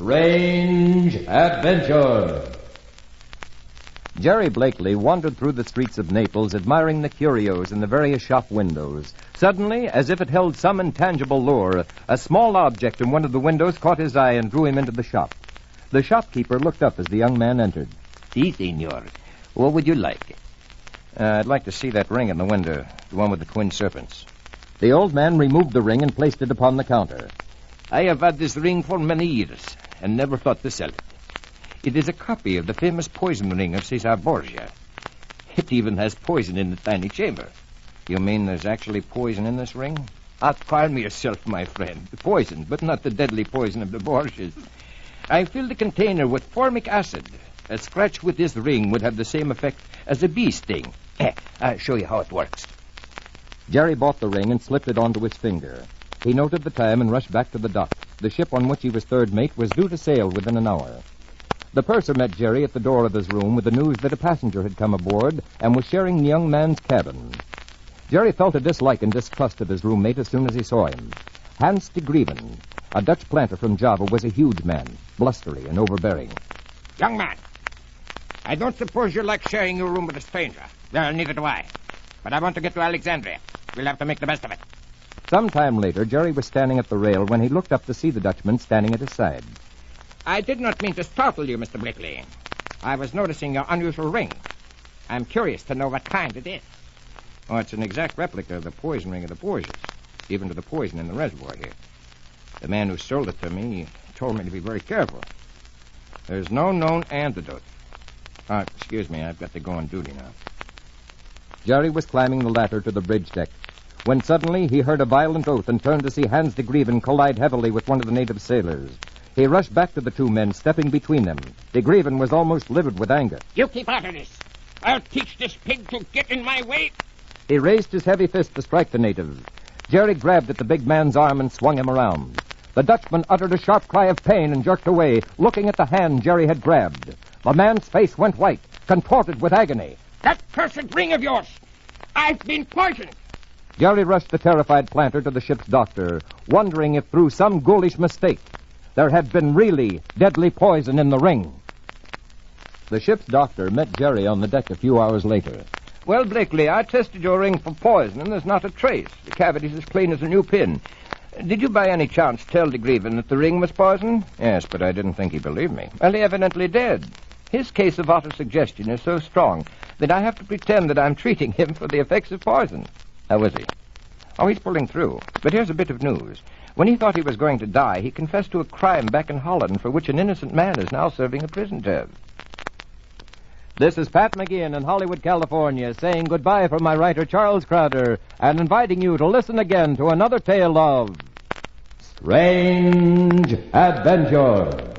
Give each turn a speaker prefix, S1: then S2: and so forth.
S1: Strange Adventure.
S2: Jerry Blakely wandered through the streets of Naples, admiring the curios in the various shop windows. Suddenly, as if it held some intangible lure, a small object in one of the windows caught his eye and drew him into the shop. The shopkeeper looked up as the young man entered.
S3: Si, senor. What would you like?
S2: I'd like to see that ring in the window, the one with the twin serpents. The old man removed the ring and placed it upon the counter.
S3: I have had this ring for many years and never thought to sell it. It is a copy of the famous poison ring of Cesar Borgia. It even has poison in the tiny chamber.
S2: You mean there's actually poison in this ring?
S3: Calm yourself, my friend. Poison, but not the deadly poison of the Borgias. I filled the container with formic acid. A scratch with this ring would have the same effect as a bee sting. I'll show you how it works.
S2: Jerry bought the ring and slipped it onto his finger. He noted the time and rushed back to the dock. The ship on which he was third mate was due to sail within an hour. The purser met Jerry at the door of his room with the news that a passenger had come aboard and was sharing the young man's cabin. Jerry felt a dislike and distrust of his roommate as soon as he saw him. Hans de Grieven, a Dutch planter from Java, was a huge man, blustery and overbearing.
S4: Young man, I don't suppose you like sharing your room with a stranger. Well, neither do I. But I want to get to Alexandria. We'll have to make the best of it.
S2: Some time later, Jerry was standing at the rail when he looked up to see the Dutchman standing at his side.
S4: I did not mean to startle you, Mr. Blakely. I was noticing your unusual ring. I'm curious to know what kind it is.
S2: Oh, it's an exact replica of the poison ring of the Borgias, even to the poison in the reservoir here. The man who sold it to me told me to be very careful. There's no known antidote. Excuse me, I've got to go on duty now. Jerry was climbing the ladder to the bridge deck when suddenly he heard a violent oath and turned to see Hans de Grieven collide heavily with one of the native sailors. He rushed back to the two men, stepping between them. De Grieven was almost livid with anger.
S4: You keep out of this. I'll teach this pig to get in my way.
S2: He raised his heavy fist to strike the native. Jerry grabbed at the big man's arm and swung him around. The Dutchman uttered a sharp cry of pain and jerked away, looking at the hand Jerry had grabbed. The man's face went white, contorted with agony.
S4: That cursed ring of yours. I've been poisoned.
S2: Jerry rushed the terrified planter to the ship's doctor, wondering if through some ghoulish mistake there had been really deadly poison in the ring. The ship's doctor met Jerry on the deck a few hours later.
S3: Well, Blakely, I tested your ring for poison, and there's not a trace. The cavity's as clean as a new pin. Did you by any chance tell de Grieven that the ring was poison?
S2: Yes, but I didn't think he believed me.
S3: Well, he evidently did. His case of autosuggestion is so strong that I have to pretend that I'm treating him for the effects of poison.
S2: How is he?
S3: Oh, he's pulling through. But here's a bit of news. When he thought he was going to die, he confessed to a crime back in Holland for which an innocent man is now serving a prison term.
S2: This is Pat McGeehan in Hollywood, California, saying goodbye from my writer Charles Crowder and inviting you to listen again to another tale of Strange Adventure.